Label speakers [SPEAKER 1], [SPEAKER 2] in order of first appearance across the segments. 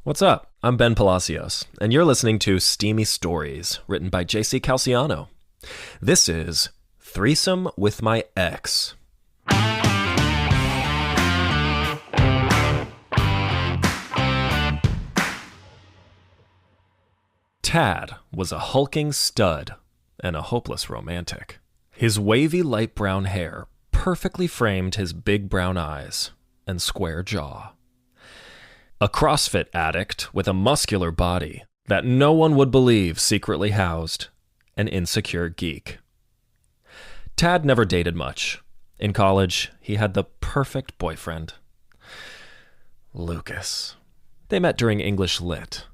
[SPEAKER 1] What's up? I'm Ben Palacios, and you're listening to Steamy Stories, written by JC CALCIANO. This is Threesome with My Ex. Tad was a hulking stud and a hopeless romantic. His wavy light brown hair perfectly framed his big brown eyes and square jaw. A CrossFit addict with a muscular body that no one would believe secretly housed an insecure geek. Tad never dated much. In college, he had the perfect boyfriend. Lucas. They met during English Lit.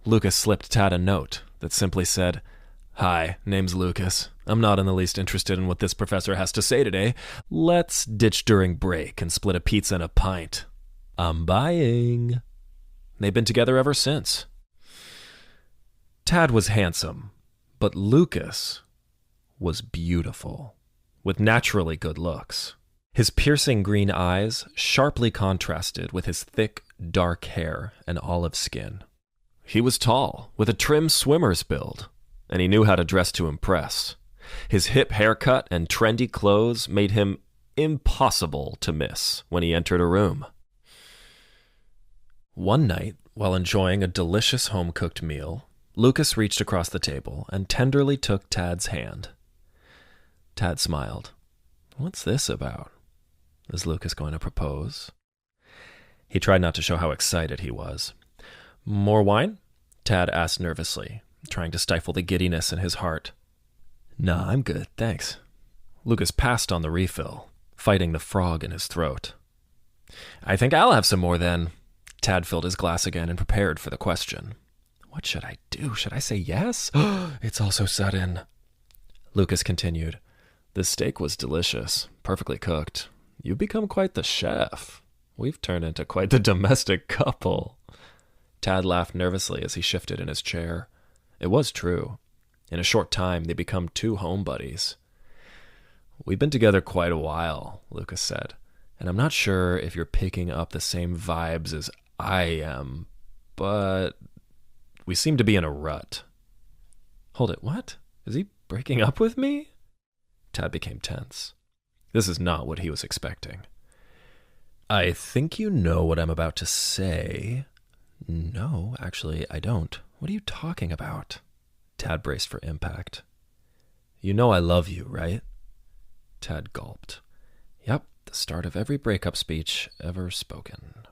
[SPEAKER 1] Lucas slipped Tad a note that simply said, "Hi, name's Lucas. I'm not in the least interested in what this professor has to say today. Let's ditch during break and split a pizza and a pint. I'm buying." They've been together ever since. Tad was handsome, but Lucas was beautiful, with naturally good looks. His piercing green eyes sharply contrasted with his thick, dark hair and olive skin. He was tall, with a trim swimmer's build, and he knew how to dress to impress. His hip haircut and trendy clothes made him impossible to miss when he entered a room. One night, while enjoying a delicious home-cooked meal, Lucas reached across the table and tenderly took Tad's hand. Tad smiled. What's this about? Is Lucas going to propose? He tried not to show how excited he was. More wine? Tad asked nervously, trying to stifle the giddiness in his heart. Nah, I'm good, thanks. Lucas passed on the refill, fighting the frog in his throat. I think I'll have some more then. Tad filled his glass again and prepared for the question. What should I do? Should I say yes? It's all so sudden. Lucas continued. The steak was delicious, perfectly cooked. You've become quite the chef. We've turned into quite the domestic couple. Tad laughed nervously as he shifted in his chair. It was true. In a short time, they become two home buddies. We've been together quite a while, Lucas said, and I'm not sure if you're picking up the same vibes as I am, but we seem to be in a rut. Hold it, what? Is he breaking up with me? Tad became tense. This is not what he was expecting. I think you know what I'm about to say. No, actually, I don't. What are you talking about? Tad braced for impact. You know I love you, right? Tad gulped. Yep, the start of every breakup speech ever spoken.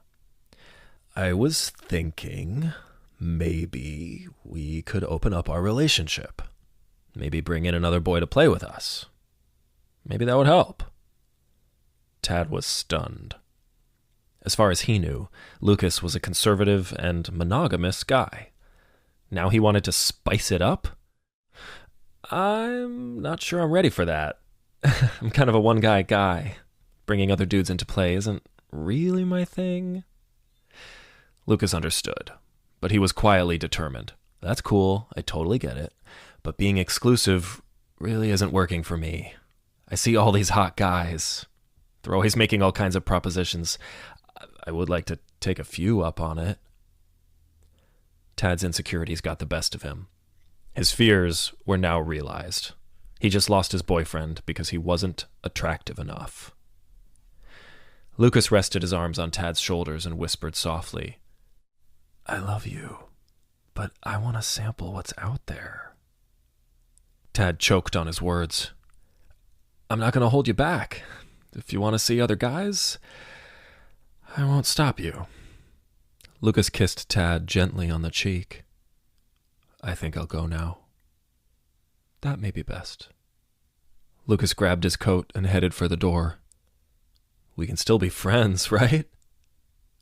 [SPEAKER 1] I was thinking maybe we could open up our relationship. Maybe bring in another boy to play with us. Maybe that would help. Tad was stunned. As far as he knew, Lucas was a conservative and monogamous guy. Now he wanted to spice it up? I'm not sure I'm ready for that. I'm kind of a one-guy guy. Bringing other dudes into play isn't really my thing. Lucas understood, but he was quietly determined. That's cool, I totally get it, but being exclusive really isn't working for me. I see all these hot guys. They're always making all kinds of propositions. I would like to take a few up on it. Tad's insecurities got the best of him. His fears were now realized. He just lost his boyfriend because he wasn't attractive enough. Lucas rested his arms on Tad's shoulders and whispered softly, I love you, but I want to sample what's out there. Tad choked on his words. I'm not going to hold you back. If you want to see other guys, I won't stop you. Lucas kissed Tad gently on the cheek. I think I'll go now. That may be best. Lucas grabbed his coat and headed for the door. We can still be friends, right?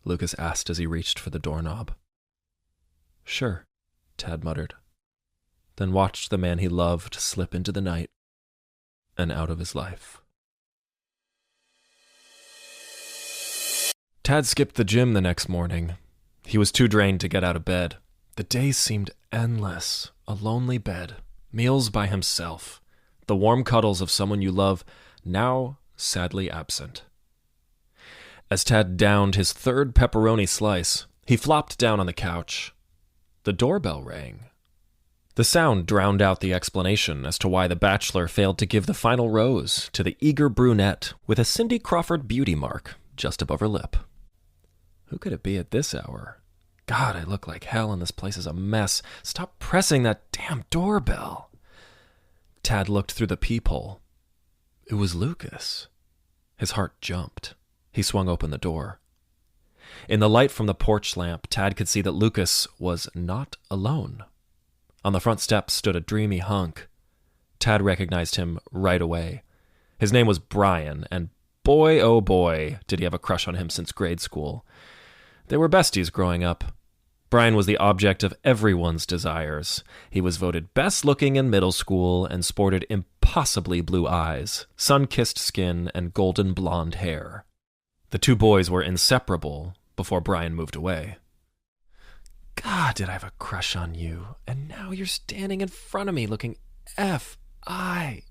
[SPEAKER 1] Lucas asked as he reached for the doorknob. Sure, Tad muttered, then watched the man he loved slip into the night and out of his life. Tad skipped the gym the next morning. He was too drained to get out of bed. The day seemed endless. A lonely bed, meals by himself, the warm cuddles of someone you love, now sadly absent. As Tad downed his third pepperoni slice, He flopped down on the couch. The doorbell rang. The sound drowned out the explanation as to why the bachelor failed to give the final rose to the eager brunette with a Cindy Crawford beauty mark just above her lip. Who could it be at this hour? God, I look like hell and this place is a mess. Stop pressing that damn doorbell. Tad looked through the peephole. It was Lucas. His heart jumped. He swung open the door. In the light from the porch lamp, Tad could see that Lucas was not alone. On the front steps stood a dreamy hunk. Tad recognized him right away. His name was Brian, and boy, oh boy, did he have a crush on him since grade school. They were besties growing up. Brian was the object of everyone's desires. He was voted best looking in middle school and sported impossibly blue eyes, sun-kissed skin, and golden blonde hair. The two boys were inseparable before Brian moved away. God, did I have a crush on you, and now you're standing in front of me looking F-I-N-E.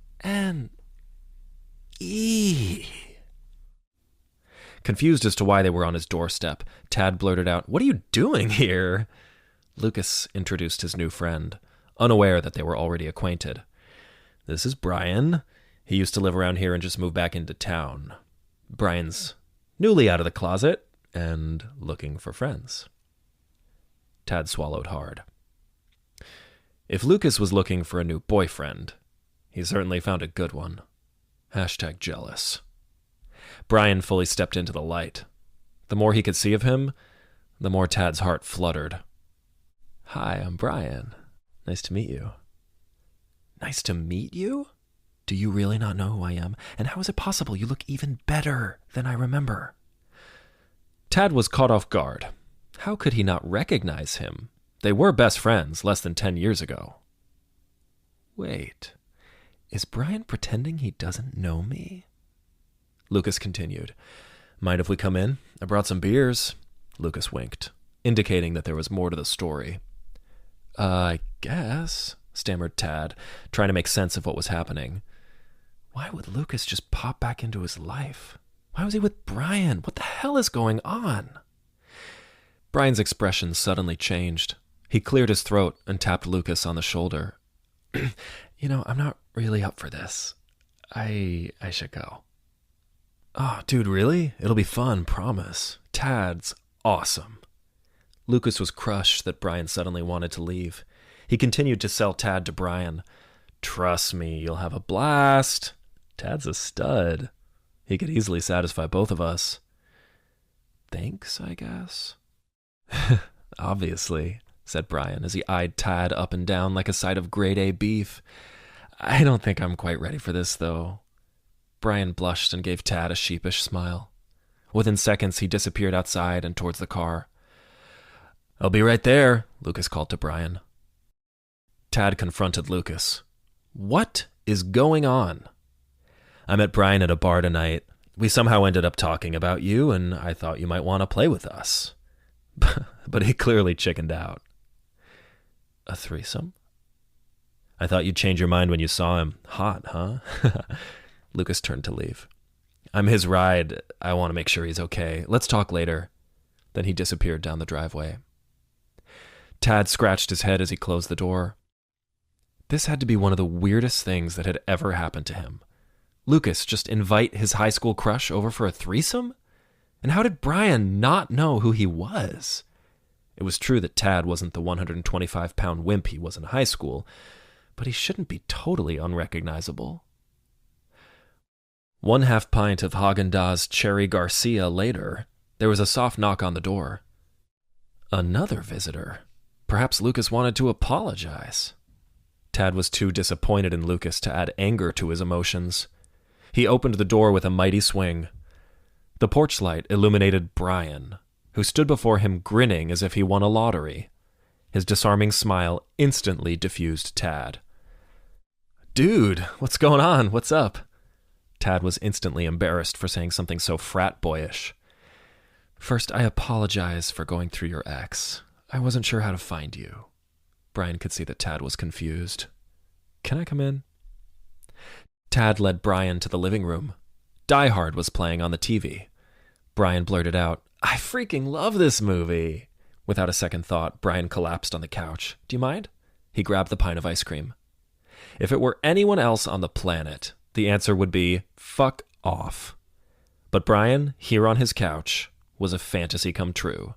[SPEAKER 1] Confused as to why they were on his doorstep, Tad blurted out, "What are you doing here?" Lucas introduced his new friend, unaware that they were already acquainted. "This is Brian. He used to live around here and just moved back into town. Brian's newly out of the closet and looking for friends." Tad swallowed hard. If Lucas was looking for a new boyfriend, he certainly found a good one. #jealous. Brian fully stepped into the light. The more he could see of him, the more Tad's heart fluttered. "Hi, I'm Brian. Nice to meet you." "Nice to meet you? Do you really not know who I am? And how is it possible you look even better than I remember?" Tad was caught off guard. How could he not recognize him? They were best friends less than 10 years ago. Wait, is Brian pretending he doesn't know me? Lucas continued. "Mind if we come in? I brought some beers." Lucas winked, indicating that there was more to the story. I guess," stammered Tad, trying to make sense of what was happening. Why would Lucas just pop back into his life? Why was he with Brian? What the hell is going on? Brian's expression suddenly changed. He cleared his throat and tapped Lucas on the shoulder. I'm not really up for this. I should go." "Oh, dude, really? It'll be fun, promise. Tad's awesome." Lucas was crushed that Brian suddenly wanted to leave. He continued to sell Tad to Brian. "Trust me, you'll have a blast. Tad's a stud. He could easily satisfy both of us." "Thanks, I guess." "Obviously," said Brian as he eyed Tad up and down like a side of grade A beef. "I don't think I'm quite ready for this, though." Brian blushed and gave Tad a sheepish smile. Within seconds, he disappeared outside and towards the car. "I'll be right there," Lucas called to Brian. Tad confronted Lucas. "What is going on?" "I met Brian at a bar tonight. We somehow ended up talking about you, and I thought you might want to play with us." But he clearly chickened out. "A threesome?" "I thought you'd change your mind when you saw him. Hot, huh?" Lucas turned to leave. "I'm his ride. I want to make sure he's okay. Let's talk later." Then he disappeared down the driveway. Tad scratched his head as he closed the door. This had to be one of the weirdest things that had ever happened to him. Lucas just invite his high school crush over for a threesome? And how did Brian not know who he was? It was true that Tad wasn't the 125-pound wimp he was in high school, but he shouldn't be totally unrecognizable. 1/2 pint of Haagen-Dazs Cherry Garcia later, there was a soft knock on the door. Another visitor. Perhaps Lucas wanted to apologize. Tad was too disappointed in Lucas to add anger to his emotions. He opened the door with a mighty swing. The porch light illuminated Brian, who stood before him grinning as if he won a lottery. His disarming smile instantly diffused Tad. "Dude, what's going on? What's up?" Tad was instantly embarrassed for saying something so frat boyish. "First, I apologize for going through your ex. I wasn't sure how to find you." Brian could see that Tad was confused. "Can I come in?" Tad led Brian to the living room. Die Hard was playing on the TV. Brian blurted out, "I freaking love this movie." Without a second thought, Brian collapsed on the couch. Do you mind? He grabbed the pint of ice cream. If it were anyone else on the planet, the answer would be, fuck off. But Brian, here on his couch, was a fantasy come true.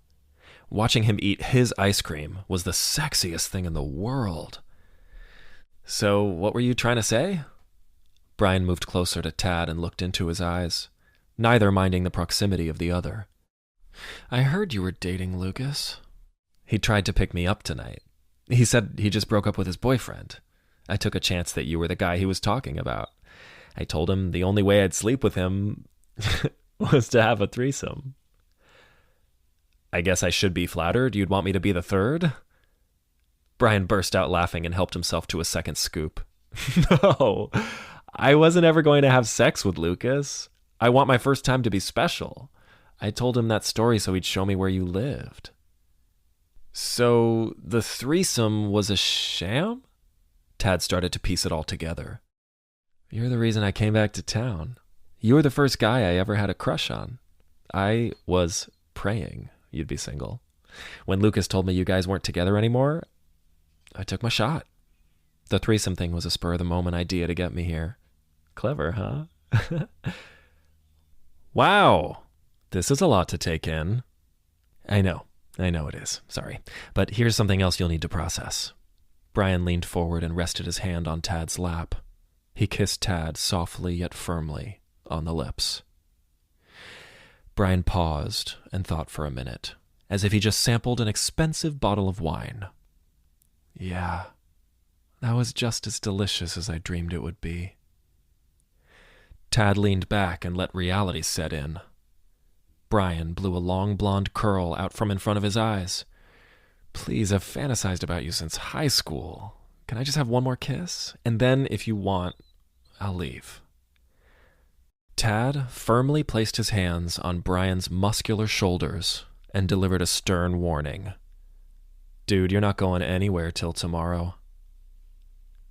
[SPEAKER 1] Watching him eat his ice cream was the sexiest thing in the world. So, what were you trying to say? Brian moved closer to Tad and looked into his eyes, neither minding the proximity of the other. I heard you were dating Lucas. He tried to pick me up tonight. He said he just broke up with his boyfriend. I took a chance that you were the guy he was talking about. I told him the only way I'd sleep with him was to have a threesome. I guess I should be flattered. You'd want me to be the third? Brian burst out laughing and helped himself to a second scoop. No, I wasn't ever going to have sex with Lucas. I want my first time to be special. I told him that story so he'd show me where you lived. So the threesome was a sham? Tad started to piece it all together. You're the reason I came back to town. You were the first guy I ever had a crush on. I was praying you'd be single. When Lucas told me you guys weren't together anymore, I took my shot. The threesome thing was a spur-of-the-moment idea to get me here. Clever, huh? Wow, this is a lot to take in. I know it is. Sorry. But here's something else you'll need to process. Brian leaned forward and rested his hand on Tad's lap. He kissed Tad softly yet firmly on the lips. Brian paused and thought for a minute, as if he just sampled an expensive bottle of wine. Yeah, that was just as delicious as I dreamed it would be. Tad leaned back and let reality set in. Brian blew a long blonde curl out from in front of his eyes. Please, I've fantasized about you since high school. Can I just have one more kiss? And then, if you want, I'll leave. Tad firmly placed his hands on Brian's muscular shoulders and delivered a stern warning. Dude, you're not going anywhere till tomorrow.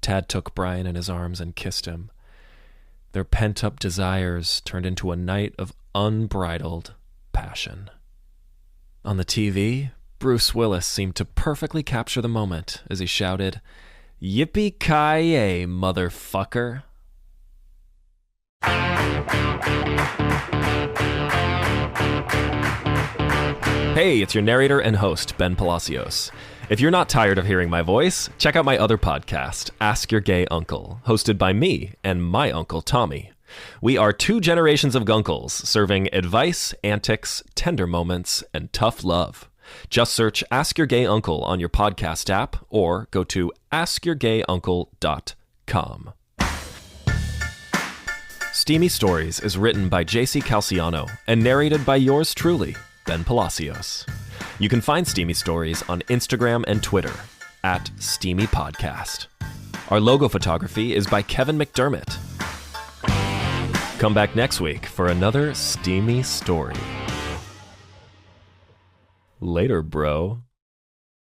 [SPEAKER 1] Tad took Brian in his arms and kissed him. Their pent-up desires turned into a night of unbridled passion. On the TV, Bruce Willis seemed to perfectly capture the moment as he shouted, "Yippee-ki-yay, motherfucker!" Hey, it's your narrator and host, Ben Palacios. If you're not tired of hearing my voice, check out my other podcast, Ask Your Gay Uncle, hosted by me and my uncle, Tommy. We are two generations of gunkles, serving advice, antics, tender moments, and tough love. Just search Ask Your Gay Uncle on your podcast app or go to askyourgayuncle.com. Steamy Stories is written by JC Calciano and narrated by yours truly, Ben Palacios. You can find Steamy Stories on Instagram and Twitter at Steamy Podcast. Our logo photography is by Kevin McDermott. Come back next week for another Steamy Story. Later, bro.